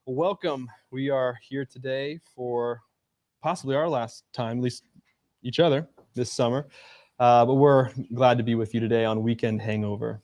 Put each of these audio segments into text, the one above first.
Welcome. We are here today for possibly our last time, at least each other this summer. But we're glad to be with you today on Weekend Hangover.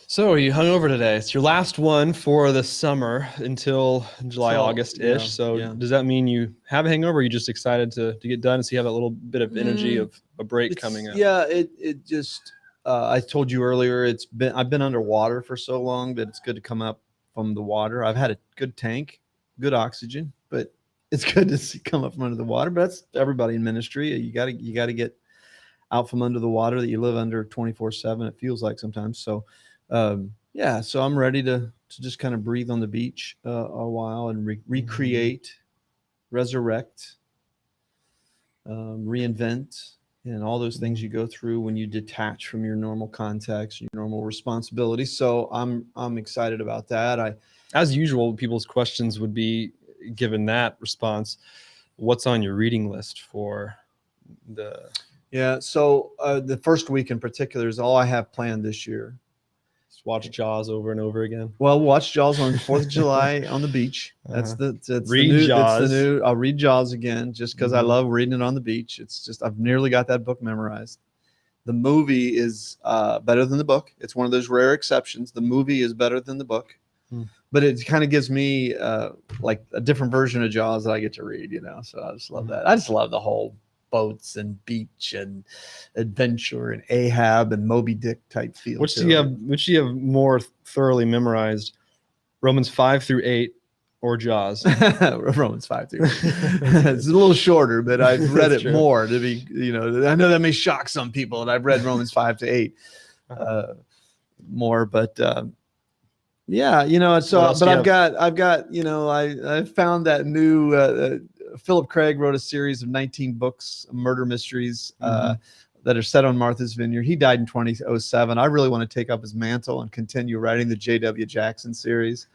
So are you hungover today? It's your last one for the summer until July, August-ish. Does that mean you have a hangover? Or are you just excited to get done and so you have that little bit of energy of a break coming up? Yeah, it just I told you earlier, I've been underwater for so long that it's good to come up from the water. I've had a good tank, good oxygen, but it's good to come up from under the water. But that's everybody in ministry. You gotta get out from under the water that you live under 24/7. It feels like sometimes. So so I'm ready to just kind of breathe on the beach a while and recreate, resurrect, reinvent, and all those things you go through when you detach from your normal context, your normal responsibilities. So I'm excited about that. As usual, people's questions would be, given that response, what's on your reading list for the... Yeah, so the first week in particular is all I have planned this year. Watch Jaws over and over again. Well, watch Jaws on 4th of July on the beach. That's read Jaws. That's the new. I'll read Jaws again just because I love reading it on the beach. It's just I've nearly got that book memorized. The movie is better than the book. It's one of those rare exceptions. The movie is better than the book, but it kind of gives me like a different version of Jaws that I get to read. So I just love that. I just love the whole boats and beach and adventure and Ahab and Moby Dick type feel. Which do you have more thoroughly memorized? Romans 5-8 or Jaws? Romans 5-8. It's a little shorter, but I've read it more to be, I know that may shock some people that I've read Romans 5-8 more, but I've got, I found that new, Philip Craig wrote a series of 19 books, murder mysteries that are set on Martha's Vineyard. He died in 2007. I really want to take up his mantle and continue writing the J.W. Jackson series.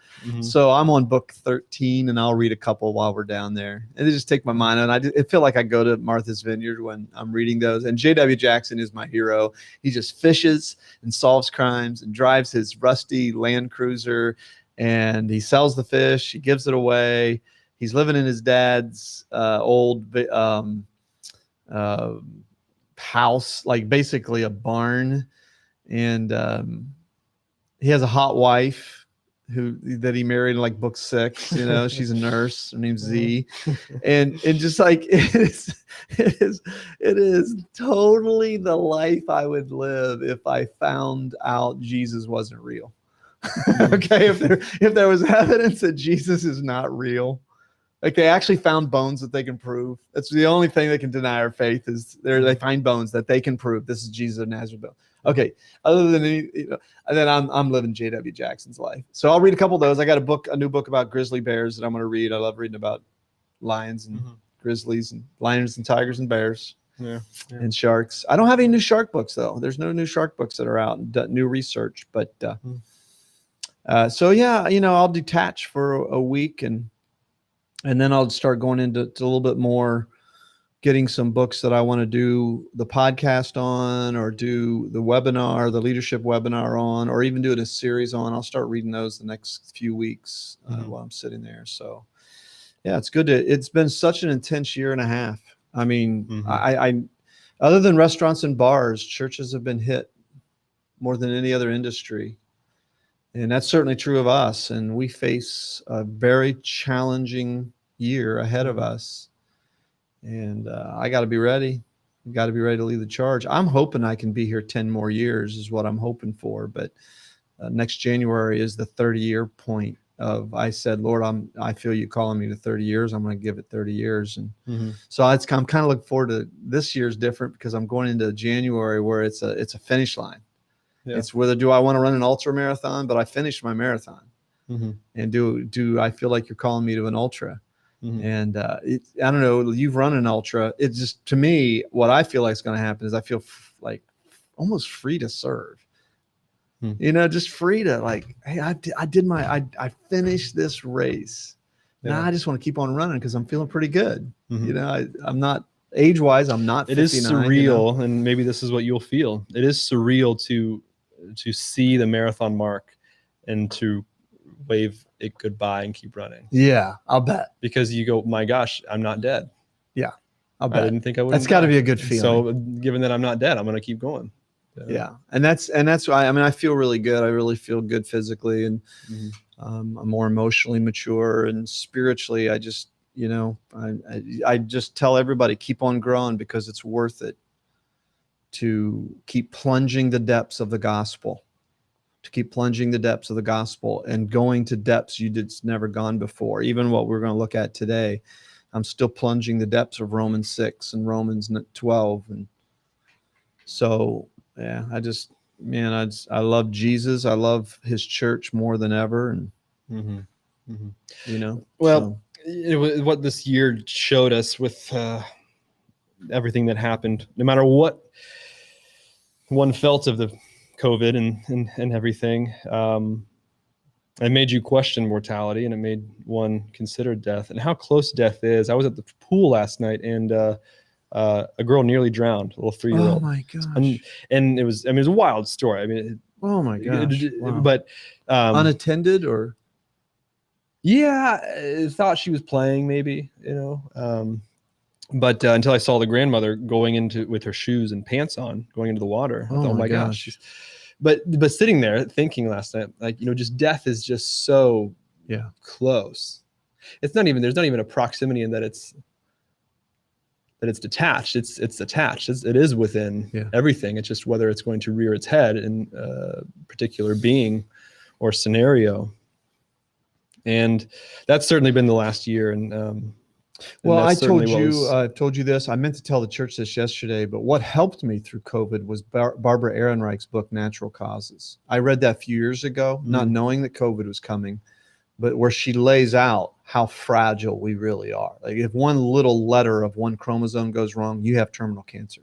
So I'm on book 13, and I'll read a couple while we're down there. And it just take my mind on. I feel like I go to Martha's Vineyard when I'm reading those. And J.W. Jackson is my hero. He just fishes and solves crimes and drives his rusty Land Cruiser, and he sells the fish. He gives it away. He's living in his dad's old house, like basically a barn, and he has a hot wife that he married in like book 6. She's a nurse. Her name's Z, and just like it is totally the life I would live if I found out Jesus wasn't real. Okay, if there was evidence that Jesus is not real. Like they actually found bones that they can prove. That's the only thing that can deny our faith is they find bones that they can prove this is Jesus of Nazareth. Okay. Other than and then I'm living J.W. Jackson's life. So I'll read a couple of those. I got a new book about grizzly bears that I'm going to read. I love reading about lions and grizzlies and lions and tigers and bears. Yeah. And sharks. I don't have any new shark books though. There's no new shark books that are out, new research. But so yeah, I'll detach for a week and then I'll start going into a little bit more, getting some books that I want to do the podcast on, or do the webinar, the leadership webinar on, or even do it a series on. I'll start reading those the next few weeks while I'm sitting there. So yeah, it's good it's been such an intense year and a half. I mean, I other than restaurants and bars, churches have been hit more than any other industry. And that's certainly true of us. And we face a very challenging year ahead of us. And I got to be ready. Got to be ready to lead the charge. I'm hoping I can be here 10 more years is what I'm hoping for. But next January is the 30-year point of, I said, Lord, I feel you calling me to 30 years. I'm going to give it 30 years. And so I'm kind of looking forward to this year's different, because I'm going into January where it's a finish line. Yeah. It's whether do I want to run an ultra marathon, but I finished my marathon. And do I feel like you're calling me to an ultra? And I don't know, you've run an ultra. It's just, to me, what I feel like is going to happen is I feel like almost free to serve. Just free to, like, hey, I finished this race. Now I just want to keep on running because I'm feeling pretty good. I'm not age-wise, I'm not 59. It is surreal, and maybe this is what you'll feel. It is surreal to see the marathon mark and to wave it goodbye and keep running. Yeah, I'll bet. Because you go, my gosh, I'm not dead. Yeah, I'll bet. I didn't think I would. That's got to be a good feeling. So given that I'm not dead, I'm going to keep going. Yeah. And that's why, I feel really good. I really feel good physically, and I'm more emotionally mature, and spiritually, I just, I just tell everybody, keep on growing, because it's worth it to keep plunging the depths of the gospel, and going to depths you'd never gone before. Even what we're going to look at today, I'm still plunging the depths of Romans 6 and Romans 12. And so, yeah, I love Jesus. I love his church more than ever. And, well, what this year showed us with everything that happened, no matter what one felt of the COVID and everything, it made you question mortality, and it made one consider death and how close death is. I was at the pool last night, and a girl nearly drowned, a little 3-year-old. Oh my gosh! And it was a wild story. Oh my gosh! Wow. But unattended, or? Yeah, I thought she was playing, maybe, but until I saw the grandmother going with her shoes and pants on, going into the water. I thought, oh my gosh. But sitting there thinking last night, like, just death is just so close. There's not even a proximity in that it's detached. It's attached. It is within everything. It's just whether it's going to rear its head in a particular being or scenario. And that's certainly been the last year. And well, I told you this. I meant to tell the church this yesterday, but what helped me through COVID was Barbara Ehrenreich's book, Natural Causes. I read that a few years ago, not knowing that COVID was coming, but where she lays out how fragile we really are. Like, if one little letter of one chromosome goes wrong, you have terminal cancer.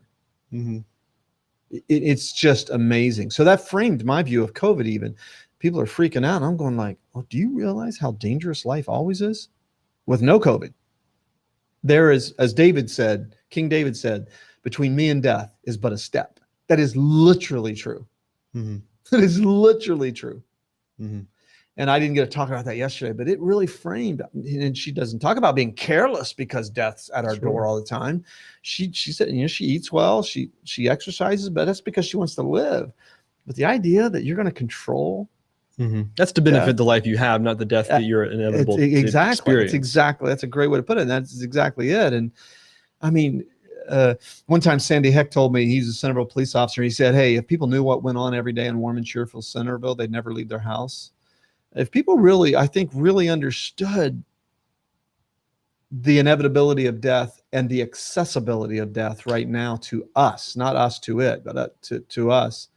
It's just amazing. So that framed my view of COVID. Even people are freaking out. And I'm going like, well, do you realize how dangerous life always is with no COVID? There is, as David said, King David said, between me and death is but a step. That is literally true. That is literally true. And I didn't get to talk about that yesterday, but it really framed, and she doesn't talk about being careless because death's at our door all the time. She said, she eats well, she exercises, but that's because she wants to live. But the idea that you're going to control, that's to benefit the life you have, not the death that you're inevitable to experience. That's a great way to put it. And that's exactly it. And I mean, one time Sandy Heck told me, he's a Centerville police officer. He said, hey, if people knew what went on every day in warm and cheerful Centerville, they'd never leave their house. If people really understood the inevitability of death and the accessibility of death right now to us, not us to it, but to us,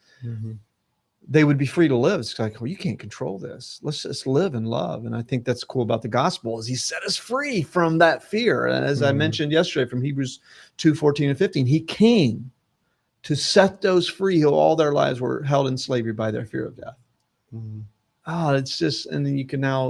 they would be free to live. It's like, well, you can't control this. Let's just live in love. And I think that's cool about the gospel is he set us free from that fear. And as I mentioned yesterday from Hebrews 2:14 and 15, he came to set those free who all their lives were held in slavery by their fear of death. It's just, and then you can now,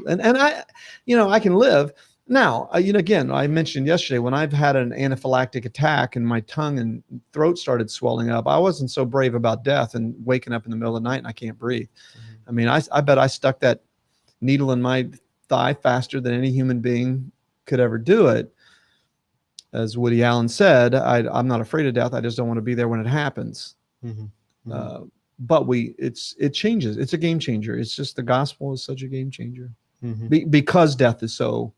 and I, I can live. Now, again, I mentioned yesterday when I've had an anaphylactic attack and my tongue and throat started swelling up, I wasn't so brave about death and waking up in the middle of the night and I can't breathe. I mean, I bet I stuck that needle in my thigh faster than any human being could ever do it. As Woody Allen said, I'm not afraid of death. I just don't want to be there when it happens. But it changes. It's a game changer. It's just the gospel is such a game changer because death is so.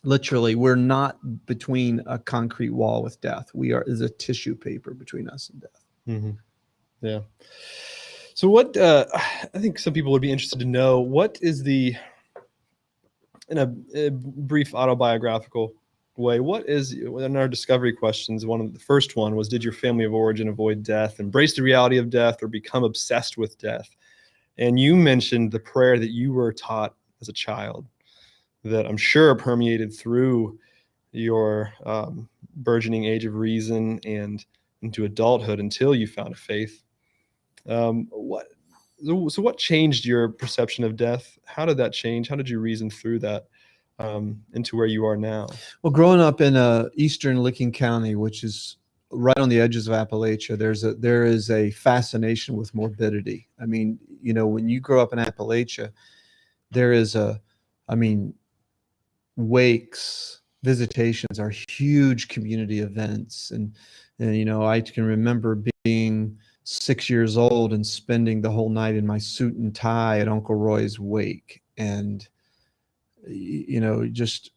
Literally, we're not between a concrete wall with death. Is a tissue paper between us and death. Yeah. So what, I think some people would be interested to know, what is in a brief autobiographical way, what is, in our discovery questions, the first one was, did your family of origin avoid death, embrace the reality of death, or become obsessed with death? And you mentioned the prayer that you were taught as a child, that I'm sure permeated through your burgeoning age of reason and into adulthood until you found a faith. What changed your perception of death? How did that change? How did you reason through that into where you are now? Well, growing up in eastern Licking County, which is right on the edges of Appalachia, there is a fascination with morbidity. I mean, when you grow up in Appalachia, there is wakes, visitations are huge community events. And I can remember being 6 years old and spending the whole night in my suit and tie at Uncle Roy's wake. And, just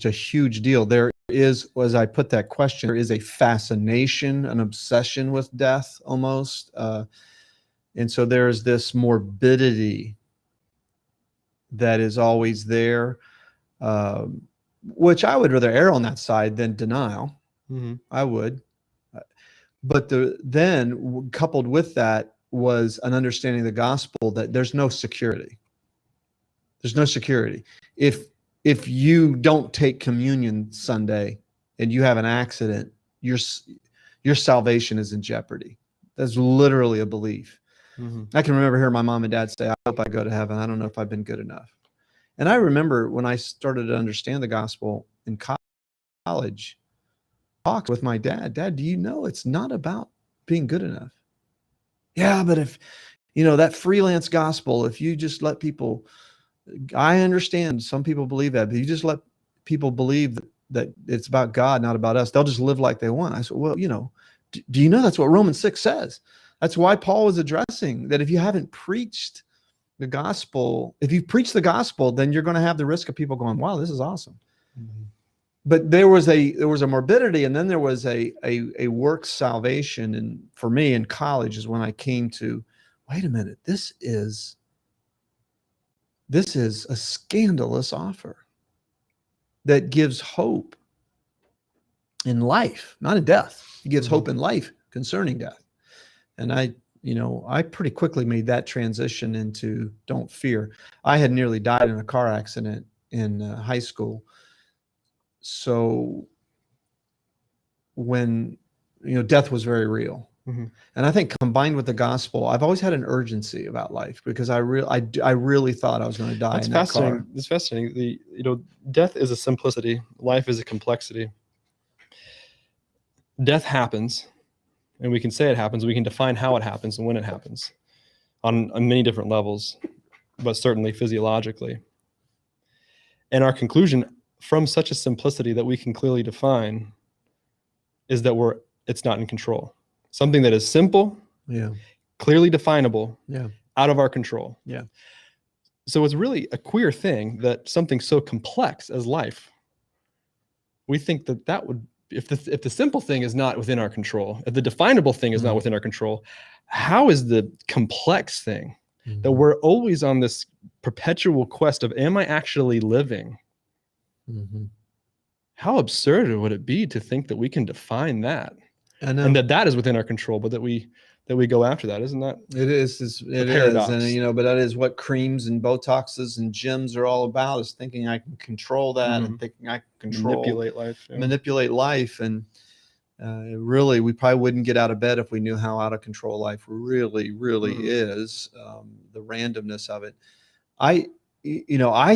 a huge deal. There is, as I put that question, there is a fascination, an obsession with death almost. And so there's this morbidity that is always there. Which I would rather err on that side than denial. I would. But then coupled with that was an understanding of the gospel that there's no security. There's no security. If you don't take communion Sunday and you have an accident, your salvation is in jeopardy. That's literally a belief. I can remember hearing my mom and dad say, I hope I go to heaven. I don't know if I've been good enough. And I remember when I started to understand the gospel in college, talks with my dad, do you know it's not about being good enough? Yeah, but if, that freelance gospel, if you just let people, I understand some people believe that, but you just let people believe that it's about God, not about us, they'll just live like they want. I said, well, do you know that's what Romans 6 says? That's why Paul was addressing that if you haven't preached the gospel, if you preach the gospel, then you're going to have the risk of people going, wow, this is awesome. But there was a morbidity, and then there was a work salvation. And for me in college is when I came to, wait a minute, this is a scandalous offer that gives hope in life, not in death. It gives hope in life concerning death. And I pretty quickly made that transition into don't fear. I had nearly died in a car accident in high school. So when, death was very real. And I think combined with the gospel, I've always had an urgency about life because I really thought I was going to die in that car. It's fascinating. Death is a simplicity. Life is a complexity. Death happens. And we can say it happens. We can define how it happens and when it happens on many different levels, but certainly physiologically. And our conclusion from such a simplicity that we can clearly define is that it's not in control. Something that is simple, clearly definable, out of our control. So it's really a queer thing that something so complex as life, we think that would, if the simple thing is not within our control, if the definable thing is not within our control, how is the complex thing that we're always on this perpetual quest of, am I actually living? How absurd would it be to think that we can define that and that is within our control, but that we that we go after that. Isn't that? It is. It is. And, but that is what creams and Botoxes and gyms are all about, is thinking I can control that and thinking I can Manipulate life. Yeah. Manipulate life. And really, we probably wouldn't get out of bed if we knew how out of control life really is, the randomness of it. I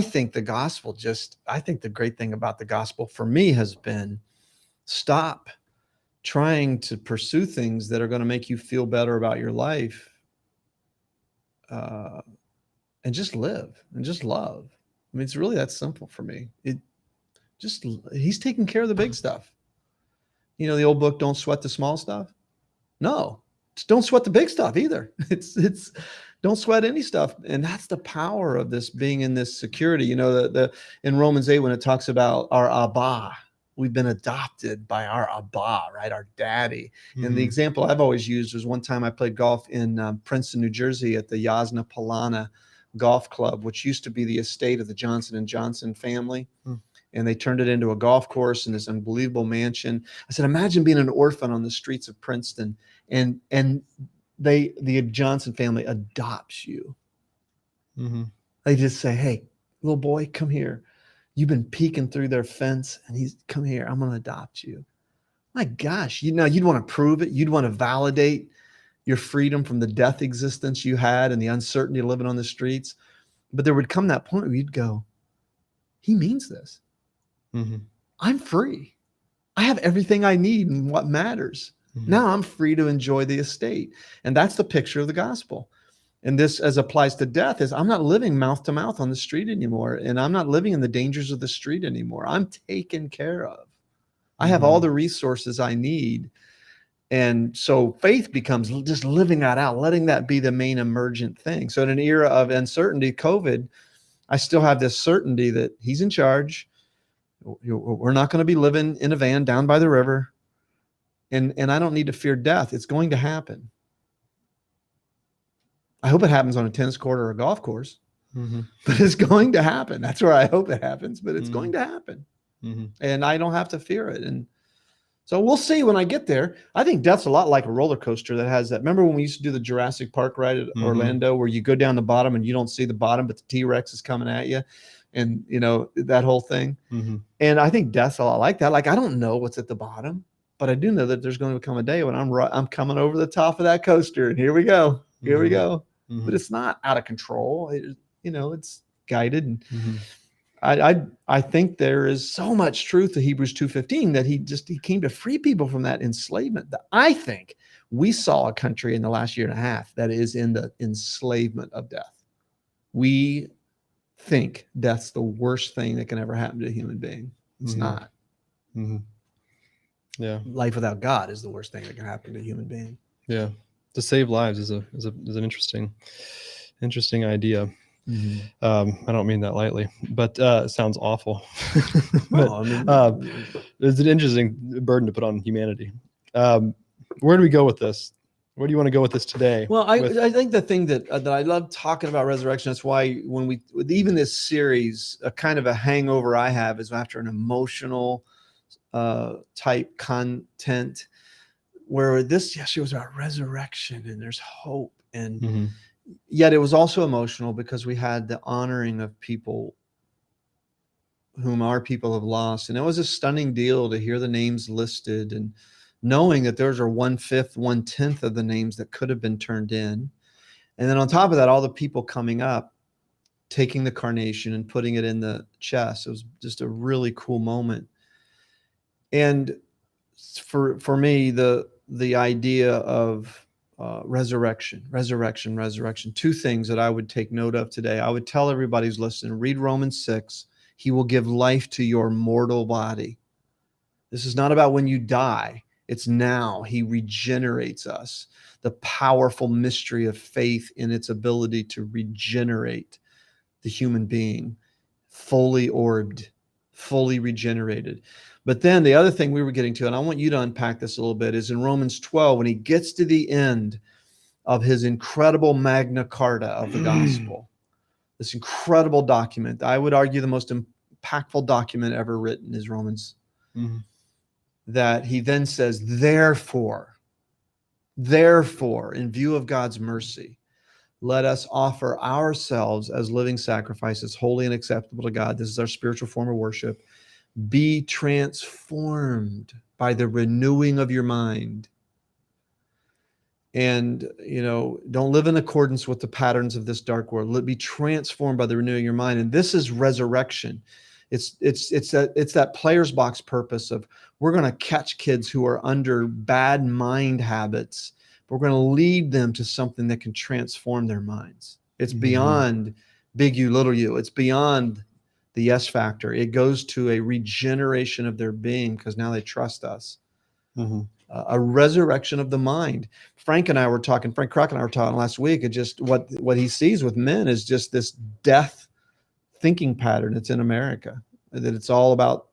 think the gospel I think the great thing about the gospel for me has been stop trying to pursue things that are going to make you feel better about your life, and just live and just love. I mean, it's really that simple for me. He's taking care of the big stuff. The old book, Don't Sweat the Small Stuff. No, don't sweat the big stuff either. It's don't sweat any stuff. And that's the power of this, being in this security. In Romans 8, when it talks about our Abba, we've been adopted by our Abba, right? Our daddy. And the example I've always used was one time I played golf in Princeton, New Jersey at the Yasna Polana Golf Club, which used to be the estate of the Johnson & Johnson family. And they turned it into a golf course and this unbelievable mansion. I said, imagine being an orphan on the streets of Princeton, and the Johnson family adopts you. They just say, hey, little boy, come here. You've been peeking through their fence, and come here. I'm going to adopt you. My gosh, you'd want to prove it. You'd want to validate your freedom from the death existence you had and the uncertainty of living on the streets. But there would come that point where you'd go, he means this. I'm free. I have everything I need and what matters. Now I'm free to enjoy the estate. And that's the picture of the gospel. And this, as applies to death, is I'm not living mouth to mouth on the street anymore. And I'm not living in the dangers of the street anymore. I'm taken care of. I have all the resources I need. And so faith becomes just living that out, letting that be the main emergent thing. So in an era of uncertainty, COVID, I still have this certainty that he's in charge. We're not going to be living in a van down by the river. And I don't need to fear death. It's going to happen. I hope it happens on a tennis court or a golf course, but it's going to happen. That's where I hope it happens, but it's going to happen. And I don't have to fear it. And so we'll see when I get there. I think death's a lot like a roller coaster that has that. Remember when we used to do the Jurassic Park ride at Orlando, where you go down the bottom and you don't see the bottom, but the T-Rex is coming at you, and that whole thing. And I think death's a lot like that. Like, I don't know what's at the bottom, but I do know that there's going to come a day when I'm coming over the top of that coaster, and here we go. We go. But it's not out of control. It's guided. And I think there is so much truth to Hebrews 2:15 that he came to free people from that enslavement. That I think we saw a country in the last year and a half that is in the enslavement of death. We think death's the worst thing that can ever happen to a human being. It's not. Yeah. Life without God is the worst thing that can happen to a human being. Yeah. To save lives is an interesting idea. I don't mean that lightly, but it sounds awful. It's an interesting burden to put on humanity. Where do we go with this? Where do you want to go with this today? Well, I think the thing that I love talking about resurrection, that's why when even this series, a kind of a hangover I have is after an emotional type content, where this yesterday was about resurrection and there's hope. And yet it was also emotional because we had the honoring of people whom our people have lost. And it was a stunning deal to hear the names listed and knowing that those are 1/5, 1/10 of the names that could have been turned in. And then on top of that, all the people coming up, taking the carnation and putting it in the chest. It was just a really cool moment. And for me, the idea of resurrection. Two things that I would take note of today. I would tell everybody who's listening, read Romans 6. He will give life to your mortal body. This is not about when you die. It's now. He regenerates us. The powerful mystery of faith in its ability to regenerate the human being, fully orbed, fully regenerated. But then the other thing we were getting to, and I want you to unpack this a little bit, is in Romans 12, when he gets to the end of his incredible Magna Carta of the gospel, this incredible document. I would argue the most impactful document ever written is Romans. That he then says, therefore, Therefore, in view of God's mercy, let us offer ourselves as living sacrifices, holy and acceptable to God. This is our spiritual form of worship. Be transformed by the renewing of your mind. And, don't live in accordance with the patterns of this dark world. Be transformed by the renewing of your mind. And this is resurrection. It's that player's box purpose of, we're going to catch kids who are under bad mind habits. We're going to lead them to something that can transform their minds. It's beyond big U, little u. It's beyond the yes factor. It goes to a regeneration of their being because now they trust us. A resurrection of the mind. Frank Crock and I were talking last week, and just what he sees with men is just this death thinking pattern that's in America, that it's all about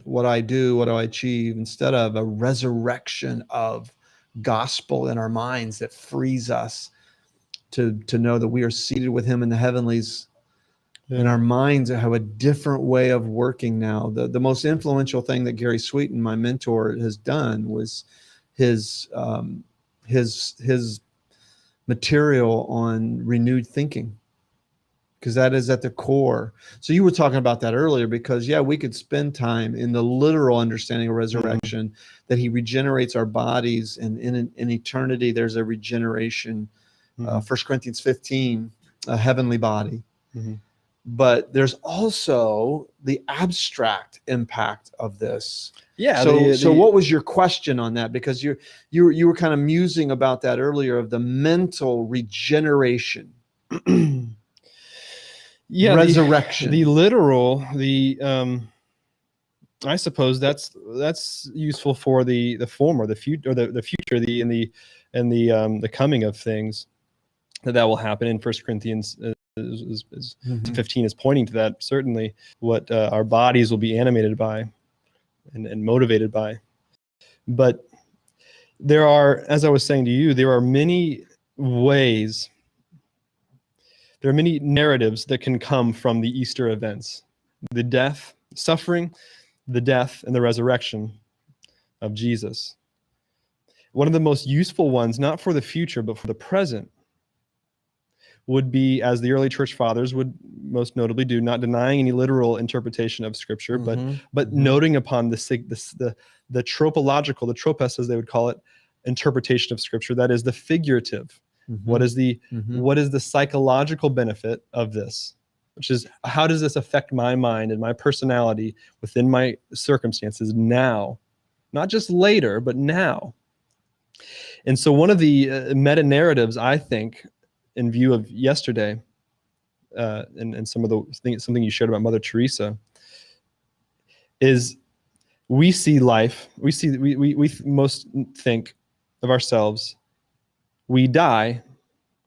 what I do, what do I achieve, instead of a resurrection of gospel in our minds that frees us to know that we are seated with him in the heavenlies. And our minds have a different way of working now. The most influential thing that Gary Sweeten, my mentor, has done was his material on renewed thinking, because that is at the core. So you were talking about that earlier, because we could spend time in the literal understanding of resurrection, that he regenerates our bodies, and in eternity there's a regeneration. 1 Corinthians 15, a heavenly body. But there's also the abstract impact of this. So what was your question on that? Because you were kind of musing about that earlier, of the mental regeneration. Resurrection. The literal, I suppose that's useful for the former, the future, or the future, the coming of things that will happen in 1 Corinthians. 15 is pointing to that, certainly, what our bodies will be animated by and motivated by. But there are, as I was saying to you, there are many ways, there are many narratives that can come from the Easter events: the death, suffering, the death, and the resurrection of Jesus. One of the most useful ones, not for the future, but for the present, would be, as the early church fathers would most notably do, not denying any literal interpretation of Scripture, but noting upon the tropological, the tropes as they would call it, interpretation of Scripture. That is the figurative. What is the psychological benefit of this? Which is, how does this affect my mind and my personality within my circumstances now? Not just later, but now. And so one of the meta narratives, I think, in view of yesterday, and some of the things, something you shared about Mother Teresa, is we see life. We most think of ourselves, we die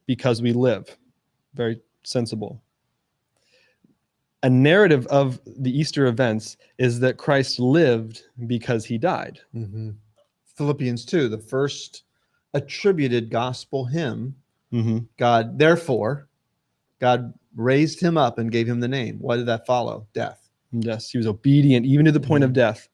because we live. Very sensible. A narrative of the Easter events is that Christ lived because he died. Philippians 2, the first attributed gospel hymn. God, therefore, God raised him up and gave him the name. What did that follow? Death. Yes, he was obedient even to the point of death.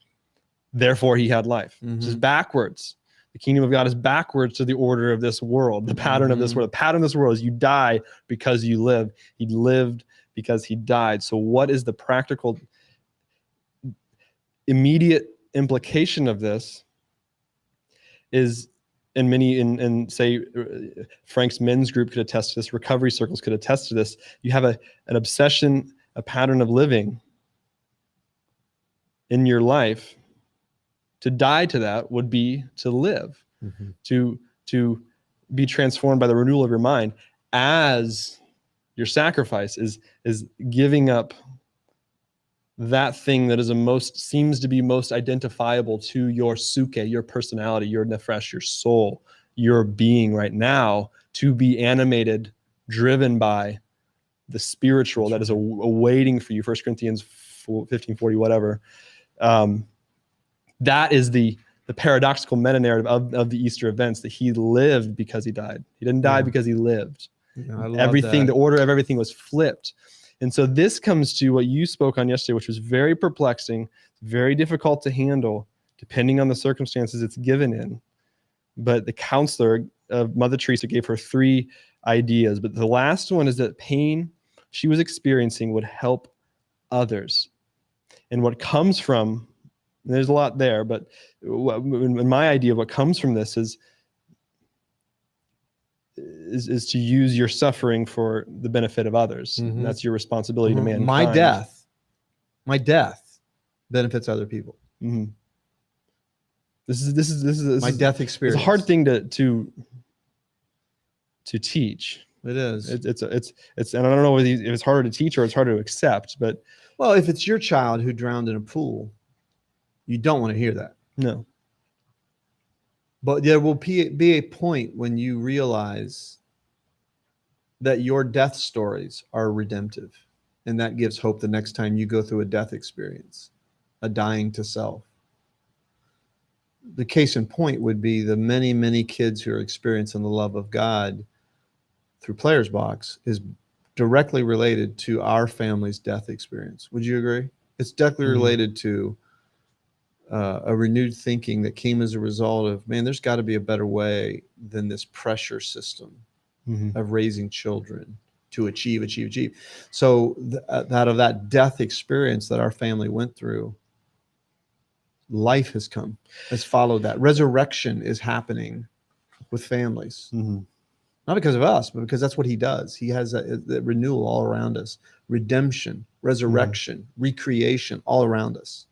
Therefore, he had life. This is backwards. The kingdom of God is backwards to the order of this world, the pattern of this world. The pattern of this world is you die because you live. He lived because he died. So what is the practical, immediate implication of this is, and many in say Frank's men's group could attest to this, recovery circles could attest to this. You have an obsession, a pattern of living in your life. To die to that would be to live, to be transformed by the renewal of your mind, as your sacrifice is giving up that thing that is seems to be most identifiable to your suke, your personality, your nefesh, your soul, your being right now, to be animated, driven by the spiritual that is awaiting for you. 1 Corinthians 15:40, whatever. That is the paradoxical meta-narrative of the Easter events, that he lived because he died. He didn't die because he lived. Everything, the order of everything was flipped. And so this comes to what you spoke on yesterday, which was very perplexing, very difficult to handle, depending on the circumstances it's given in. but the counselor of Mother Teresa gave her 3 ideas. But the last one is that pain she was experiencing would help others. And what comes from, there's a lot there, but in my idea of what comes from this is to use your suffering for the benefit of others. Mm-hmm. That's your responsibility to mankind. My death benefits other people. Mm-hmm. This is my death experience. It's a hard thing to teach. It is. It's and I don't know if it's harder to teach or it's harder to accept. But well, if it's your child who drowned in a pool, you don't want to hear that. No. But there will be a point when you realize that your death stories are redemptive, and that gives hope the next time you go through a death experience, a dying to self. The case in point would be the many, many kids who are experiencing the love of God through Player's Box is directly related to our family's death experience. Would you agree? It's directly related to a renewed thinking that came as a result of, man, there's got to be a better way than this pressure system of raising children to achieve. So out of that death experience that our family went through, life has followed that. Resurrection is happening with families. Not because of us, but because that's what he does. He has a renewal all around us. Redemption, resurrection, recreation all around us.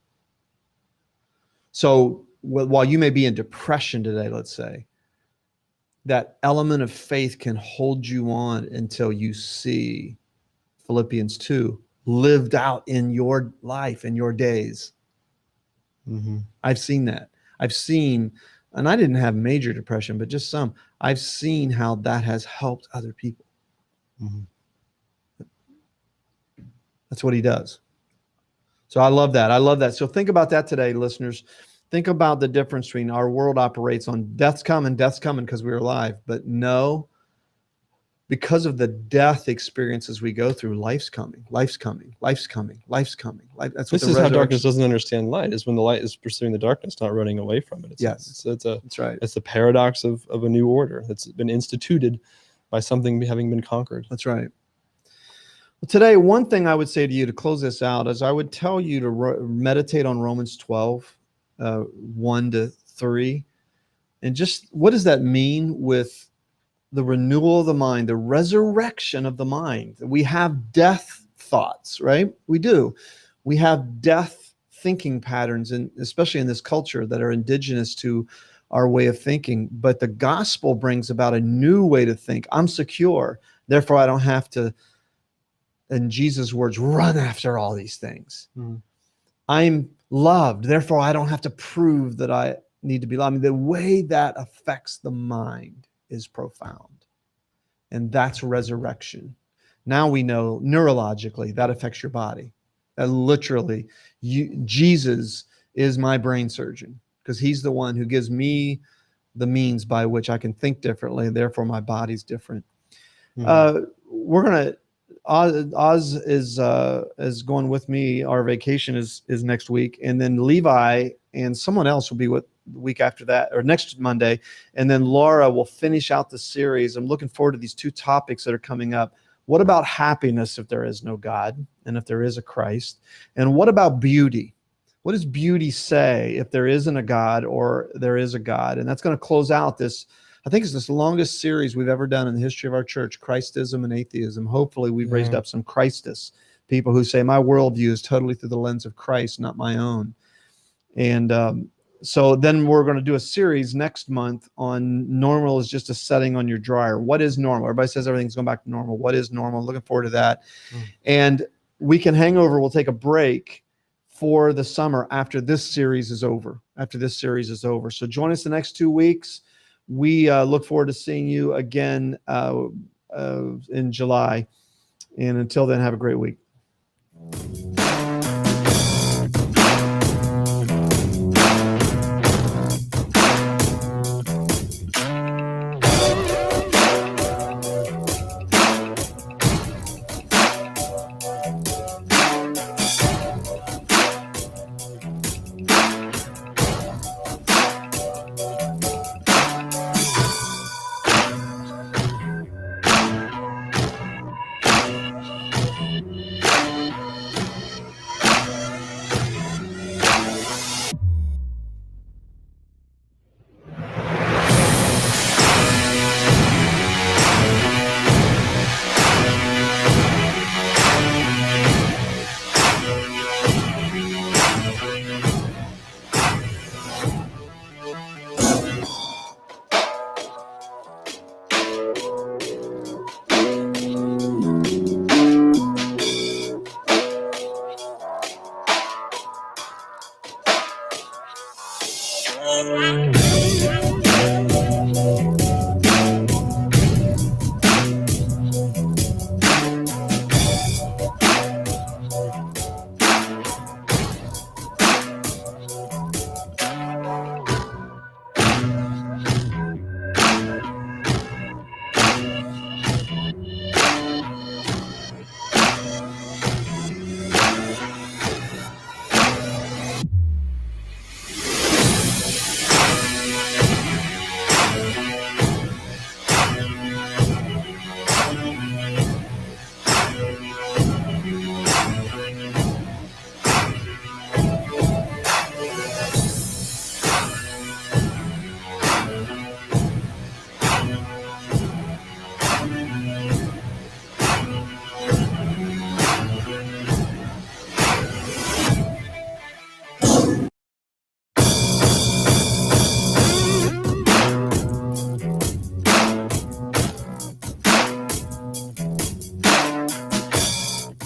So while you may be in depression today, let's say, that element of faith can hold you on until you see Philippians 2 lived out in your life, in your days. I've seen that. And I didn't have major depression, but just some. I've seen how that has helped other people. That's what he does. So I love that. So think about that today, listeners. Think about the difference between our world operates on death's coming because we're alive. But no, because of the death experiences we go through, life's coming. That's what this is how darkness doesn't understand light, is when the light is pursuing the darkness, not running away from it. That's right. It's the paradox of a new order that's been instituted by something having been conquered. That's right. Well, today, one thing I would say to you to close this out is I would tell you to meditate on Romans 12, 1-3. And just what does that mean with the renewal of the mind, the resurrection of the mind? We have death thoughts, right? We do. We have death thinking patterns, and especially in this culture that are indigenous to our way of thinking. But the gospel brings about a new way to think. I'm secure, therefore I don't have to, in Jesus' words, run after all these things. I'm loved, therefore I don't have to prove that I need to be loved. I mean, the way that affects the mind is profound. And that's resurrection. Now we know neurologically that affects your body. Literally, Jesus is my brain surgeon because he's the one who gives me the means by which I can think differently. And therefore, my body's different. We're going to, Oz is going with me. Our vacation is next week. And then Levi and someone else will be with the week after that, or next Monday. And then Laura will finish out the series. I'm looking forward to these 2 topics that are coming up. What about happiness if there is no God and if there is a Christ? And what about beauty? What does beauty say if there isn't a God or there is a God? And that's going to close out this, I think it's this longest series we've ever done in the history of our church, Christism and atheism. Hopefully we've raised up some Christists, people who say my worldview is totally through the lens of Christ, not my own. And so then we're going to do a series next month on normal is just a setting on your dryer. What is normal? Everybody says everything's going back to normal. What is normal? Looking forward to that. And Hangover will take a break for the summer after this series is over. So join us the next 2 weeks. We look forward to seeing you again in July. And until then, have a great week.